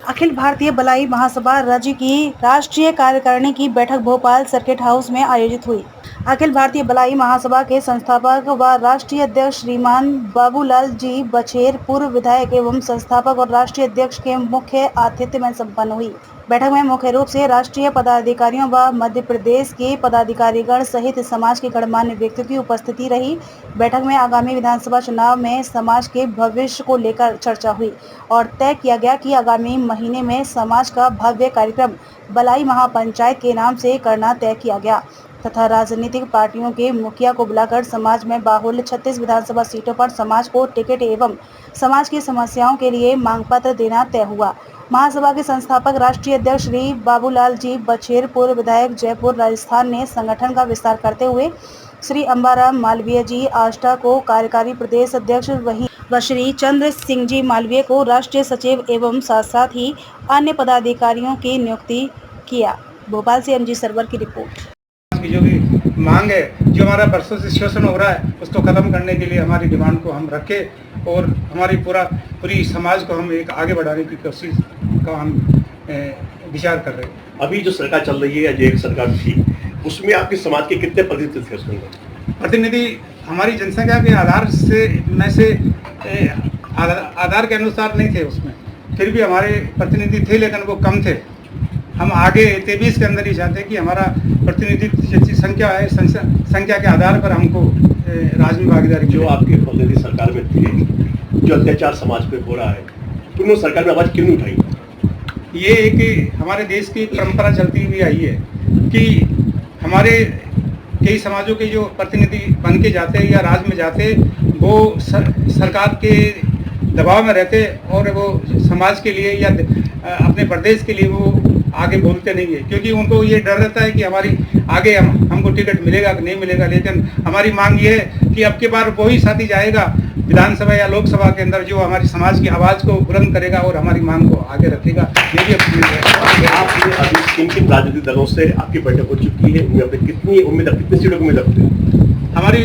अखिल भारतीय बलाई महासभा राज्य की राष्ट्रीय कार्यकारिणी की बैठक भोपाल सर्किट हाउस में आयोजित हुई। अखिल भारतीय बलाई महासभा के संस्थापक व राष्ट्रीय अध्यक्ष श्रीमान बाबूलाल जी बछेर, पूर्व विधायक एवं संस्थापक और राष्ट्रीय अध्यक्ष के मुख्य आतिथ्य में संपन्न हुई। बैठक में मुख्य रूप से राष्ट्रीय पदाधिकारियों व मध्य प्रदेश के पदाधिकारीगण सहित समाज के गणमान्य व्यक्तियों की उपस्थिति रही। बैठक में आगामी विधानसभा चुनाव में समाज के भविष्य को लेकर चर्चा हुई और तय किया गया कि आगामी महीने में समाज का भव्य कार्यक्रम बलाई महापंचायत के नाम से करना तय किया गया तथा राजनीतिक पार्टियों के मुखिया को बुलाकर समाज में बाहुल्य 36 विधानसभा सीटों पर समाज को टिकट एवं समाज की समस्याओं के लिए मांग पत्र देना तय हुआ। महासभा के संस्थापक राष्ट्रीय अध्यक्ष श्री बाबूलाल जी बछेर, पूर्व विधायक जयपुर राजस्थान ने संगठन का विस्तार करते हुए श्री अंबाराम मालवीय जी आष्टा को कार्यकारी प्रदेश अध्यक्ष व श्री चंद्र सिंह जी मालवीय को राष्ट्रीय सचिव एवं साथ ही अन्य पदाधिकारियों की नियुक्ति किया। भोपाल से एमजी सर्वर की रिपोर्ट। की जो भी मांग है, जो हमारा बरसों से शोषण हो रहा है, उसको खत्म करने के लिए हमारी डिमांड को हम रखें और हमारी पूरी समाज को हम एक आगे बढ़ाने की कोशिश का हम विचार कर रहे हैं। अभी जो सरकार चल रही है या जो एक सरकार थी, उसमें आपके समाज के कितने प्रतिनिधि थे उसमें? प्रतिनिधि हमारी जनसंख्या के आधार से आधार के अनुसार नहीं थे उसमें, फिर भी हमारे प्रतिनिधि थे, लेकिन वो कम थे। हम आगे 23 के अंदर ही चाहते हैं कि हमारा प्रतिनिधि संख्या है, संख्या के आधार पर हमको राज में भागीदारी। जो आपके प्रतिनिधि सरकार में थे, जो अत्याचार समाज पे हो रहा है, तो उन्होंने सरकार में आवाज़ क्यों नहीं उठाई? ये एक हमारे देश की परंपरा चलती हुई आई है कि हमारे कई समाजों के जो प्रतिनिधि बन के जाते या राज में जाते, वो सरकार के दबाव में रहते और वो समाज के लिए या अपने प्रदेश के लिए वो आगे बोलते नहीं है, क्योंकि उनको ये डर रहता है कि हमारी आगे हमको टिकट मिलेगा कि नहीं मिलेगा। लेकिन हमारी मांग ये है कि अब की बार वही साथी जाएगा विधानसभा या लोकसभा के अंदर, जो हमारी समाज की आवाज़ को बुलंद करेगा और हमारी मांग को आगे रखेगा। ये भी अपनी आपने अभी किन राजनीतिक दलों से आपकी बैठक हो चुकी है? कितनी उम्मीद, कितनी सीटों की उम्मीद रखते हैं? हमारी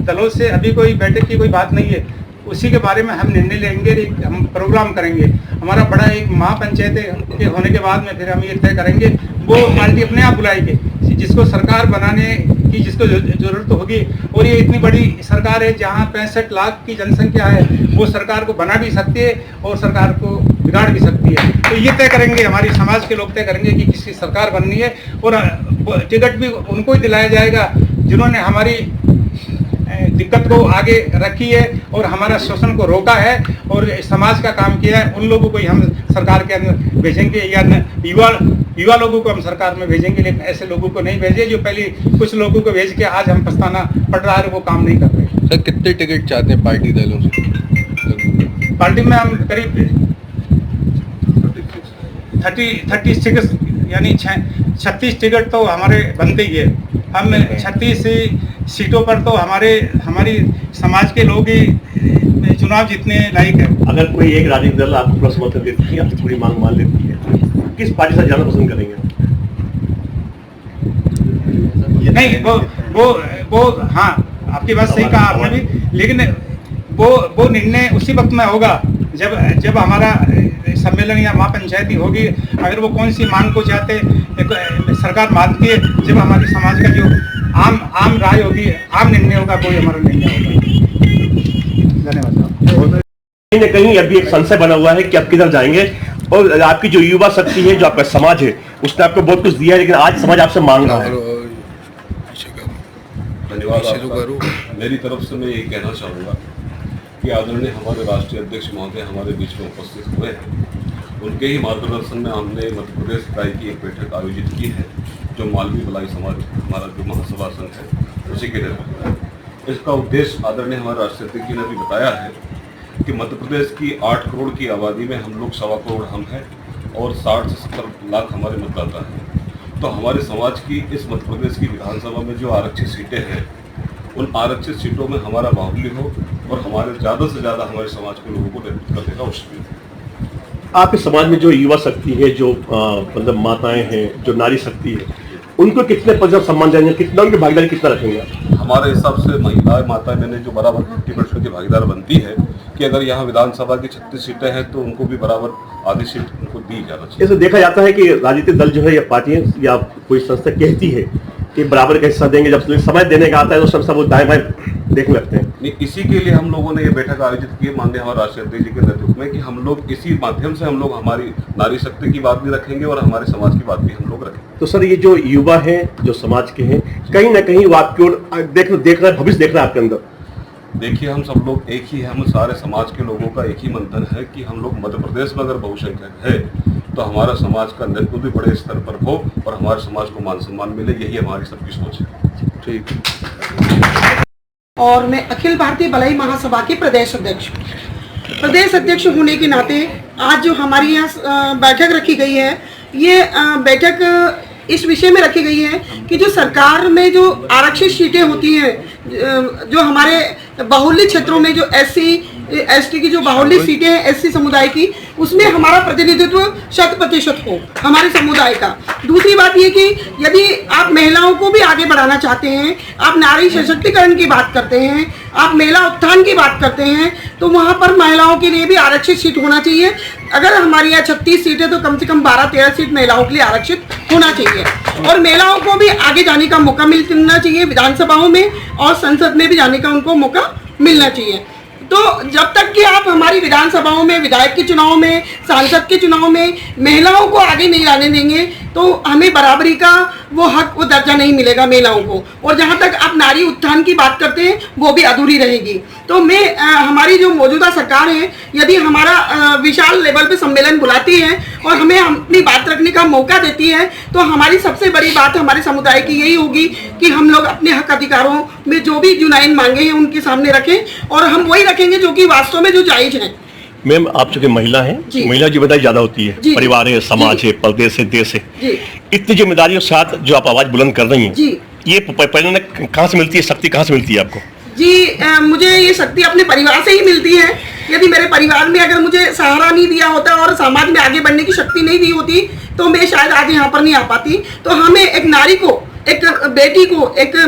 दलों से अभी कोई बैठक की कोई बात नहीं है, उसी के बारे में हम निर्णय लेंगे, हम प्रोग्राम करेंगे। हमारा बड़ा एक महापंचायत के होने के बाद में फिर हम ये तय करेंगे, वो पार्टी अपने आप बुलाएगी जिसको सरकार बनाने की जिसको जरूरत होगी। और ये इतनी बड़ी सरकार है जहाँ 65 लाख की जनसंख्या है, वो सरकार को बना भी सकती है और सरकार को बिगाड़ भी सकती है। तो ये तय करेंगे, हमारी समाज के लोग तय करेंगे कि किसकी सरकार बननी है, और टिकट भी उनको ही दिलाया जाएगा जिन्होंने हमारी दिक्कत को आगे रखी है और हमारा शोषण को रोका है और समाज का काम किया है। उन लोगों को ही हम सरकार के अंदर भेजेंगे, या युवा लोगों को हम सरकार में भेजेंगे, लेकिन ऐसे लोगों को नहीं भेजे जो पहले कुछ लोगों को भेज के आज हम पछताना पड़ रहा है, वो काम नहीं कर रहे। सर, कितने टिकट चाहते हैं पार्टी दलों से? पार्टी में हम करीब 36 यानी 36 टिकट तो हमारे बनते ही है। हम 36 सीटों पर तो हमारी समाज के लोग ही चुनाव जीतने लायक है। अगर कोई एक राजनीतिक दल आपको पूरा समर्थन देती है, आपकी पूरी मांग मान लेती है, किस पार्टी से जाना पसंद करेंगे? नहीं, वो हाँ, आपकी बात सही कहा आपने भी, लेकिन वो निर्णय उसी वक्त में होगा जब हमारा सम्मेलन या महापंचायती होगी। अगर वो कौन सी मांग को चाहते सरकार मानती है, जब हमारी समाज का जो आम राय होगी, आम निर्णय होगा, कोई हमारा निर्णय होगा। धन्यवाद। कहीं न कहीं अभी एक संशय बना हुआ है कि आप किधर जाएंगे, और आपकी जो युवा शक्ति है, जो आपका समाज है, उसने आपको बहुत कुछ दिया है, लेकिन आज समाज आपसे मांग रहा है। धन्यवाद। मेरी तरफ से मैं ये कहना चाहूँगा कि आदरणीय हमारे राष्ट्रीय अध्यक्ष महोदय हमारे बीच में उपस्थित हुए हैं। उनके ही मार्गदर्शन में हमने मध्य प्रदेश इकाई की एक बैठक आयोजित की है, जो मालवी बलाई समाज हमारा जो महासभा संघ है, उसी के नेतृत्व। इसका उद्देश्य आदरणीय हमारे राष्ट्रीय अध्यक्ष जी ने भी बताया है कि मध्य प्रदेश की 8 करोड़ की आबादी में हम लोग 1.25 करोड़ हम हैं और 60 से 70 लाख हमारे मतदाता हैं। तो हमारे समाज की इस मध्य प्रदेश की विधानसभा में जो आरक्षित सीटें हैं, उन आरक्षित सीटों में हमारा बाहुल्य हो और हमारे ज़्यादा से ज़्यादा हमारे समाज के लोगों को नेतृत्व करने का अवसर मिले। आपके समाज में जो युवा शक्ति है, जो मतलब माताएं हैं, जो नारी शक्ति है, उनको कितने प्रतिशत सम्मान देंगे, कितना उनकी भागीदारी कितना रखेंगे? हमारे हिसाब से महिलाएं माता बहनें जो बराबर 50% की भागीदार बनती है कि अगर यहाँ विधानसभा की 36 सीटें हैं तो उनको भी बराबर आधी सीट उनको दी जाना चाहिए। ऐसे देखा जाता है कि राजनीतिक दल जो है या पार्टियां या कोई संस्था कहती है कि बराबर का हिस्सा देंगे, जब समय देने का आता है तो सब वो दाएं बाएं देखने लगते हैं। नहीं, इसी के लिए हम लोगों ने ये बैठक आयोजित की माननीय हमारे राष्ट्रीय अध्यक्ष जी के नेतृत्व में कि हम लोग इसी माध्यम से हम लोग हमारी नारी शक्ति की बात भी रखेंगे और हमारे समाज की बात भी हम लोग रखेंगे। तो सर ये जो युवा हैं जो समाज के हैं कहीं ना कहीं वो आपकी ओर देख रहा है, भविष्य देख रहा है आपके अंदर। देखिए हम सब लोग एक ही, हम सारे समाज के लोगों का एक ही मंथन है कि हम लोग मध्य प्रदेश में अगर बहुसंख्यक है तो हमारा समाज का नेतृत्व भी बड़े स्तर पर हो और हमारे समाज को मान सम्मान मिले, यही हमारी सबकी सोच है। ठीक। और मैं अखिल भारतीय भलाई महासभा की प्रदेश अध्यक्ष होने के नाते आज जो हमारी यहाँ बैठक रखी गई है, ये बैठक इस विषय में रखी गई है कि जो सरकार में जो आरक्षित सीटें होती हैं, जो हमारे बाहुल्य क्षेत्रों में जो SC/ST की जो बाहुल्य सीटें हैं SC समुदाय की, उसमें हमारा प्रतिनिधित्व 100% हो हमारे समुदाय का। दूसरी बात ये कि यदि आप महिलाओं को भी आगे बढ़ाना चाहते हैं, आप नारी सशक्तिकरण की बात करते हैं, आप महिला उत्थान की बात करते हैं, तो वहाँ पर महिलाओं के लिए भी आरक्षित सीट होना चाहिए। अगर हमारे यहाँ 36 सीटें तो कम से कम 12-13 सीट महिलाओं के लिए आरक्षित होना चाहिए और महिलाओं को भी आगे जाने का मौका मिलना चाहिए, विधानसभाओं में और संसद में भी जाने का उनको मौका मिलना चाहिए। तो जब तक कि आप हमारी विधानसभाओं में, विधायक के चुनाव में, सांसद के चुनाव में महिलाओं को आगे नहीं आने देंगे तो हमें बराबरी का वो हक, वो दर्जा नहीं मिलेगा महिलाओं को। और जहाँ तक आप नारी उत्थान की बात करते हैं वो भी अधूरी रहेगी। तो मैं हमारी जो मौजूदा सरकार है, यदि हमारा विशाल लेवल पे सम्मेलन बुलाती है और हमें अपनी बात रखने का मौका देती है, तो हमारी सबसे बड़ी बात हमारे समुदाय की यही होगी कि हम लोग अपने हक अधिकारों में जो भी जुनैन मांगे हैं उनके सामने रखें और हम वही रखेंगे जो कि वास्तव में जो जायज है। मैम आप चूंकि महिला हैं, महिला की जिम्मेदारी ज्यादा होती है, परिवार है, समाज है, प्रदेश है, देश है, इतनी जिम्मेदारियों के साथ जो आप आवाज बुलंद कर रही हैं, ये प्रेरणा कहाँ से मिलती है, शक्ति कहाँ से मिलती है आपको? जी मुझे ये शक्ति अपने परिवार से ही मिलती है। यदि मेरे परिवार में अगर मुझे सहारा नहीं दिया होता और समाज में आगे बढ़ने की शक्ति नहीं दी होती तो मैं शायद आज यहाँ पर नहीं आ पाती। तो हमें एक नारी को, एक बेटी को, एक